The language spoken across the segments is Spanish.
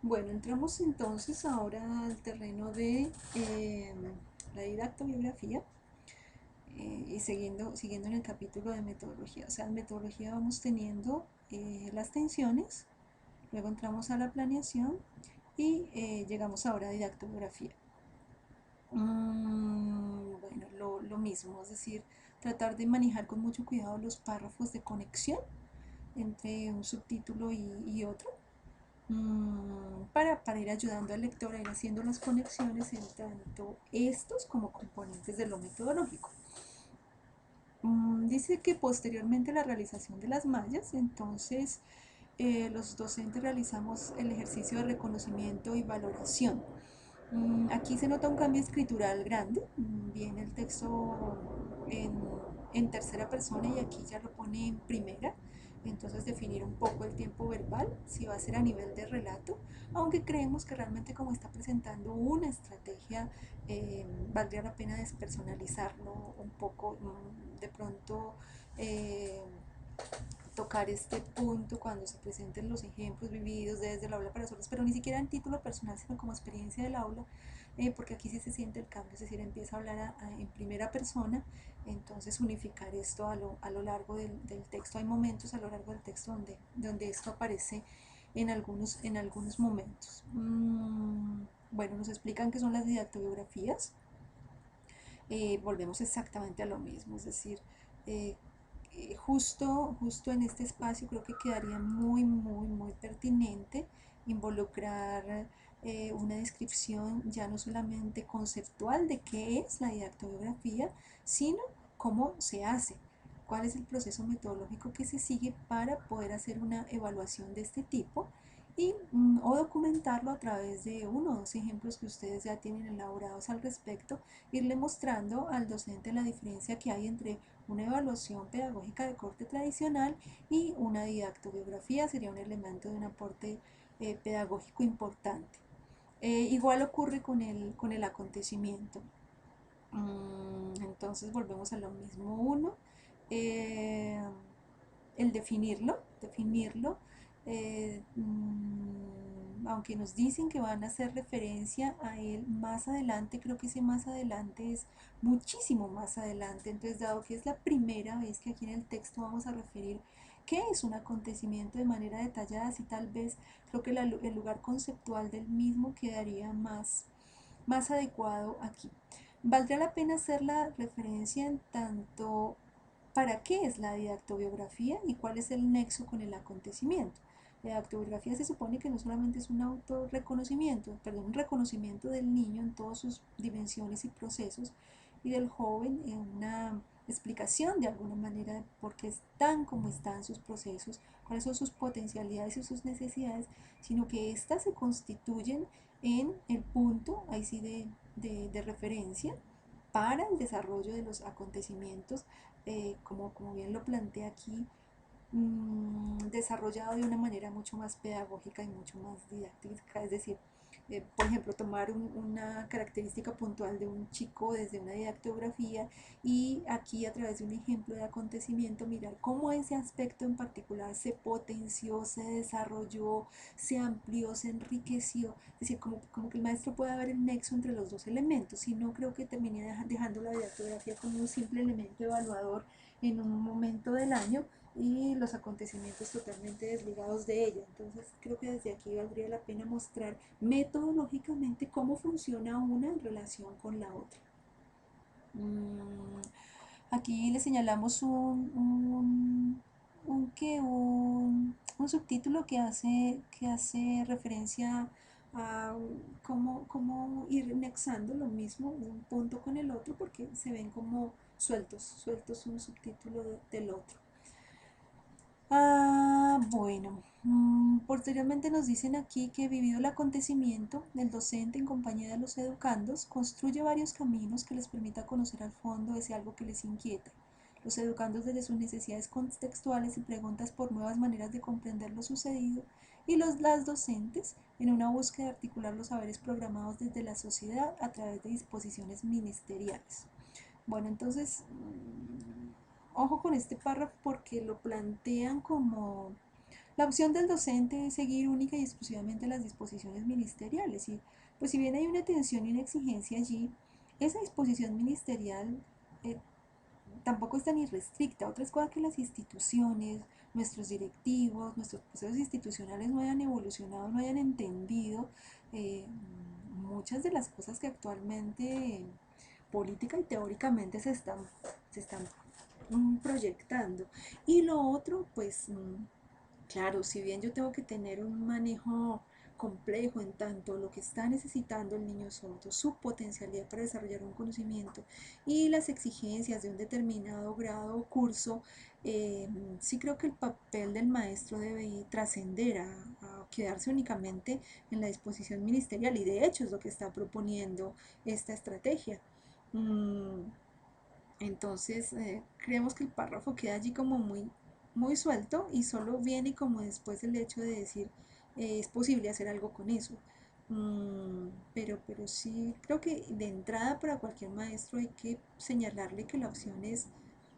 Bueno, entramos entonces ahora al terreno de la didactobiografía y siguiendo en el capítulo de metodología. O sea, en metodología vamos teniendo las tensiones, luego entramos a la planeación y llegamos ahora a didactobiografía. Bueno, lo mismo, es decir, tratar de manejar con mucho cuidado los párrafos de conexión entre un subtítulo y otro para ir ayudando al lector a ir haciendo las conexiones en tanto estos como componentes de lo metodológico. Dice que posteriormente a la realización de las mallas, entonces los docentes realizamos el ejercicio de reconocimiento y valoración. Aquí se nota un cambio escritural grande, viene el texto en, en tercera persona y aquí ya lo pone en primera, entonces definir un poco el tiempo verbal, si va a ser a nivel de relato, aunque creemos que realmente como está presentando una estrategia, valdría la pena despersonalizarlo un poco, de pronto eh, tocar este punto cuando se presenten los ejemplos vividos desde el aula para nosotros, pero ni siquiera en título personal, sino como experiencia del aula, porque aquí sí se siente el cambio, es decir, empieza a hablar en primera persona, entonces unificar esto a lo largo del texto. Hay momentos a lo largo del texto donde esto aparece en algunos momentos. Bueno, nos explican qué son las didactobiografías. Volvemos exactamente a lo mismo, es decir, eh, justo en este espacio creo que quedaría muy pertinente involucrar una descripción ya no solamente conceptual de qué es la didactobiografía, sino cómo se hace, cuál es el proceso metodológico que se sigue para poder hacer una evaluación de este tipo o documentarlo a través de uno o dos ejemplos que ustedes ya tienen elaborados al respecto, irle mostrando al docente la diferencia que hay entre una evaluación pedagógica de corte tradicional y una didactobiografía sería un elemento de un aporte pedagógico importante. Igual ocurre con el acontecimiento. Entonces volvemos a lo mismo. Uno, eh, el definirlo, aunque nos dicen que van a hacer referencia a él más adelante, creo que ese más adelante es muchísimo más adelante. Entonces, dado que es la primera vez que aquí en el texto vamos a referir qué es un acontecimiento de manera detallada, así tal vez creo que el lugar conceptual del mismo quedaría más adecuado aquí. Valdría la pena hacer la referencia en tanto para qué es la didactobiografía y cuál es el nexo con el acontecimiento. La didactobiografía se supone que no solamente es un autorreconocimiento, perdón, un reconocimiento del niño en todas sus dimensiones y procesos y del joven en una explicación de alguna manera de por qué están como están sus procesos, cuáles son sus potencialidades y sus necesidades, sino que éstas se constituyen en el punto, ahí sí, de referencia para el desarrollo de los acontecimientos, como bien lo plantea aquí, desarrollado de una manera mucho más pedagógica y mucho más didáctica, es decir, por ejemplo, tomar una característica puntual de un chico desde una didactografía y aquí a través de un ejemplo de acontecimiento mirar cómo ese aspecto en particular se potenció, se desarrolló, se amplió, se enriqueció, es decir, como que el maestro pueda ver el nexo entre los dos elementos, y no creo que termine dejando la didactografía como un simple elemento evaluador en un momento del año y los acontecimientos totalmente desligados de ella. Entonces creo que desde aquí valdría la pena mostrar metodológicamente cómo funciona una en relación con la otra. Mm, Aquí le señalamos un subtítulo que hace referencia a cómo ir nexando lo mismo, un punto con el otro, porque se ven como sueltos un subtítulo del otro. Bueno, posteriormente nos dicen aquí que vivido el acontecimiento, el docente en compañía de los educandos construye varios caminos que les permita conocer al fondo ese algo que les inquieta. Los educandos desde sus necesidades contextuales y preguntas por nuevas maneras de comprender lo sucedido y las docentes en una búsqueda de articular los saberes programados desde la sociedad a través de disposiciones ministeriales. Bueno, entonces, ojo con este párrafo porque lo plantean La opción del docente es seguir única y exclusivamente las disposiciones ministeriales y pues si bien hay una tensión y una exigencia allí, esa disposición ministerial eh, tampoco es tan irrestricta. Otra cosa que las instituciones, nuestros directivos, nuestros procesos institucionales no hayan evolucionado, no hayan entendido eh, muchas de las cosas que actualmente política y teóricamente se están proyectando. Y lo otro, pues claro, si bien yo tengo que tener un manejo complejo en tanto lo que está necesitando el niño sordo, su potencialidad para desarrollar un conocimiento y las exigencias de un determinado grado o curso, eh, sí creo que el papel del maestro debe trascender a quedarse únicamente en la disposición ministerial y de hecho es lo que está proponiendo esta estrategia. Mm, entonces, creemos que el párrafo queda allí como muy suelto y solo viene como después el hecho de decir es posible hacer algo con eso. Pero sí, creo que de entrada para cualquier maestro hay que señalarle que la opción es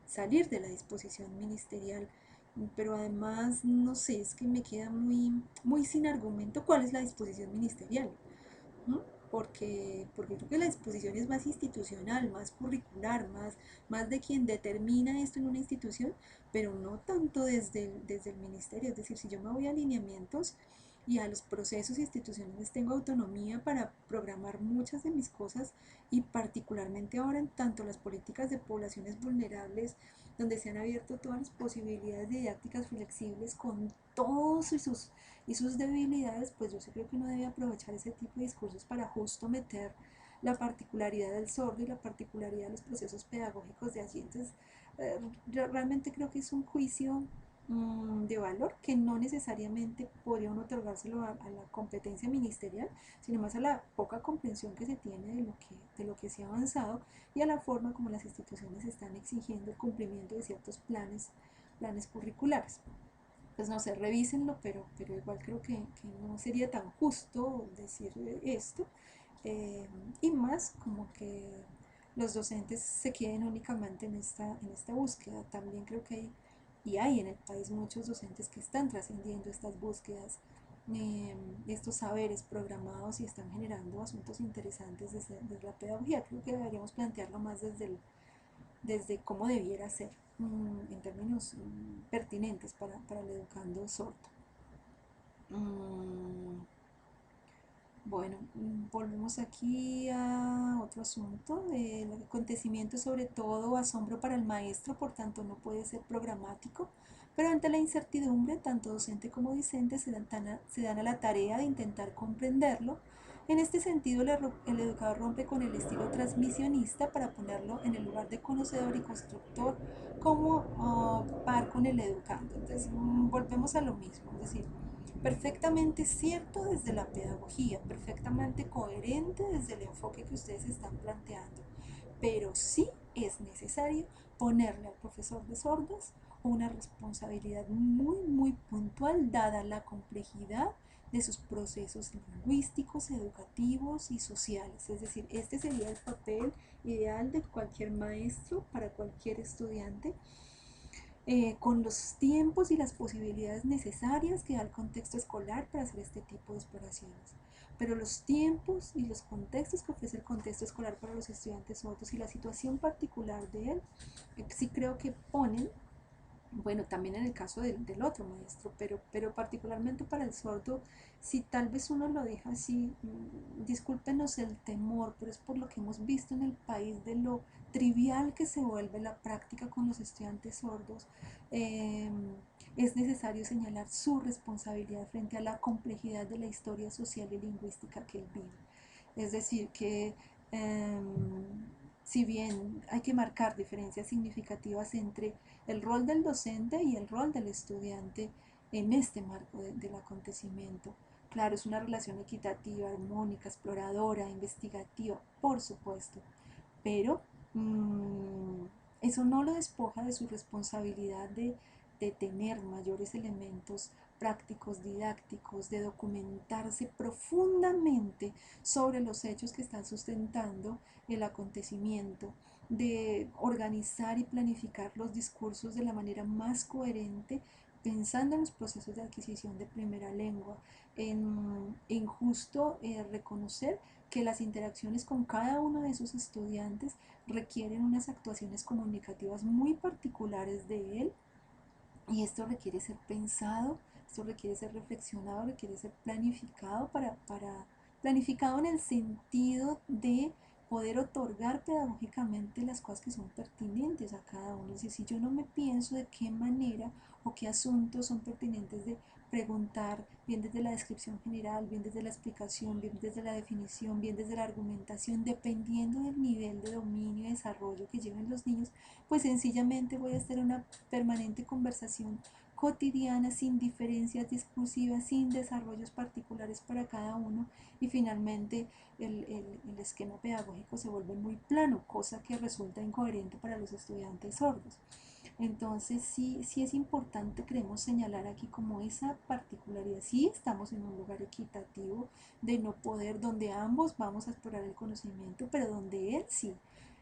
salir de la disposición ministerial. Pero además, no sé, es que me queda muy sin argumento cuál es la disposición ministerial. ¿No? Porque creo que la disposición es más institucional, más curricular, más de quien determina esto en una institución, pero no tanto desde el ministerio. Es decir, si yo me voy a alineamientos y a los procesos institucionales tengo autonomía para programar muchas de mis cosas y particularmente ahora en tanto las políticas de poblaciones vulnerables, donde se han abierto todas las posibilidades didácticas flexibles con todos y sus debilidades, pues yo sí creo que uno debe aprovechar ese tipo de discursos para justo meter la particularidad del sordo y la particularidad de los procesos pedagógicos de allí. Entonces, yo realmente creo que es un juicio de valor que no necesariamente podría uno otorgárselo a la competencia ministerial, sino más a la poca comprensión que se tiene de lo que se ha avanzado y a la forma como las instituciones están exigiendo el cumplimiento de ciertos planes curriculares. Pues no sé, revísenlo, pero igual creo que no sería tan justo decir esto. eh, y más como que los docentes se queden únicamente en esta búsqueda. También creo que hay en el país muchos docentes que están trascendiendo estas búsquedas, estos saberes programados y están generando asuntos interesantes desde la pedagogía. Creo que deberíamos plantearlo más desde cómo debiera ser en términos pertinentes para el educando sordo. Mm, bueno, volvemos aquí a otro asunto. El acontecimiento, sobre todo, asombro para el maestro, por tanto no puede ser programático, pero ante la incertidumbre, tanto docente como discente se dan a la tarea de intentar comprenderlo. En este sentido, el educador rompe con el estilo transmisionista para ponerlo en el lugar de conocedor y constructor como par con el educando. Entonces, volvemos a lo mismo, es decir, perfectamente cierto desde la pedagogía, perfectamente coherente desde el enfoque que ustedes están planteando, pero sí es necesario ponerle al profesor de sordos una responsabilidad muy puntual dada la complejidad de sus procesos lingüísticos, educativos y sociales. Es decir, este sería el papel ideal de cualquier maestro para cualquier estudiante, con los tiempos y las posibilidades necesarias que da el contexto escolar para hacer este tipo de exploraciones. Pero los tiempos y los contextos que ofrece el contexto escolar para los estudiantes sordos y la situación particular de él, sí creo que ponen, bueno, también en el caso del otro maestro, pero particularmente para el sordo, si tal vez uno lo deja así, discúlpenos el temor, pero es por lo que hemos visto en el país de lo trivial que se vuelve la práctica con los estudiantes sordos. eh, es necesario señalar su responsabilidad frente a la complejidad de la historia social y lingüística que él vive. Es decir, que si bien hay que marcar diferencias significativas entre el rol del docente y el rol del estudiante en este marco del acontecimiento. Claro, es una relación equitativa, armónica, exploradora, investigativa, por supuesto, pero eso no lo despoja de su responsabilidad de tener mayores elementos prácticos, didácticos, de documentarse profundamente sobre los hechos que están sustentando el acontecimiento, de organizar y planificar los discursos de la manera más coherente pensando en los procesos de adquisición de primera lengua, en justo reconocer que las interacciones con cada uno de esos estudiantes requieren unas actuaciones comunicativas muy particulares de él, y esto requiere ser pensado, esto requiere ser reflexionado, requiere ser planificado planificado en el sentido de poder otorgar pedagógicamente las cosas que son pertinentes a cada uno. Es decir, si yo no me pienso de qué manera o qué asuntos son pertinentes de preguntar, bien desde la descripción general, bien desde la explicación, bien desde la definición, bien desde la argumentación, dependiendo del nivel de dominio y desarrollo que lleven los niños, pues sencillamente voy a estar en una permanente conversación cotidiana, sin diferencias discursivas, sin desarrollos particulares para cada uno, y finalmente el esquema pedagógico se vuelve muy plano, cosa que resulta incoherente para los estudiantes sordos. Entonces sí es importante, queremos señalar aquí como esa particularidad. Sí estamos en un lugar equitativo de no poder, donde ambos vamos a explorar el conocimiento, pero donde él sí,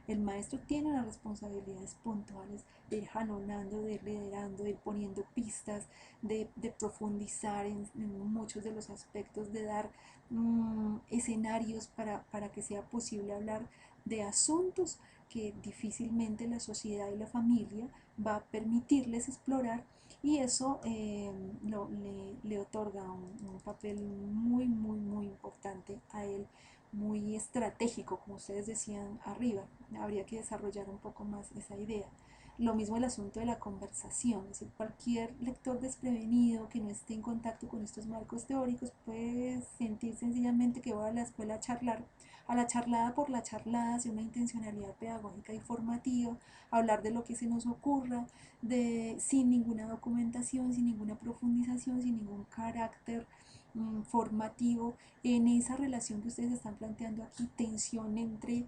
el maestro tiene unas responsabilidades puntuales de ir jalonando, de ir liderando, de ir poniendo pistas, de profundizar en muchos de los aspectos, de dar escenarios para que sea posible hablar de asuntos que difícilmente la sociedad y la familia va a permitirles explorar, y eso le otorga un papel muy importante a él, muy estratégico, como ustedes decían arriba. Habría que desarrollar un poco más esa idea. Lo mismo el asunto de la conversación, es decir, cualquier lector desprevenido que no esté en contacto con estos marcos teóricos puede sentir sencillamente que va a la escuela a charlar, a la charlada por la charlada, sin una intencionalidad pedagógica y formativa, hablar de lo que se nos ocurra, sin ninguna documentación, sin ninguna profundización, sin ningún carácter formativo en esa relación que ustedes están planteando aquí, tensión entre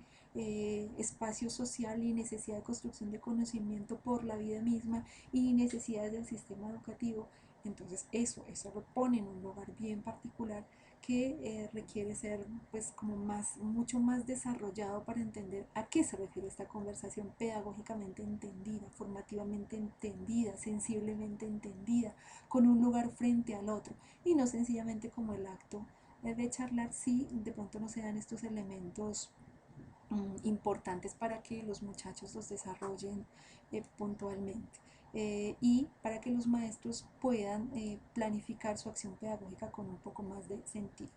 espacio social y necesidad de construcción de conocimiento por la vida misma y necesidades del sistema educativo. Entonces eso lo pone en un lugar bien particular que requiere ser pues como mucho más desarrollado para entender a qué se refiere esta conversación, pedagógicamente entendida, formativamente entendida, sensiblemente entendida, con un lugar frente al otro, y no sencillamente como el acto de charlar. Si de pronto no se dan estos elementos importantes para que los muchachos los desarrollen puntualmente, y para que los maestros puedan planificar su acción pedagógica con un poco más de sentido.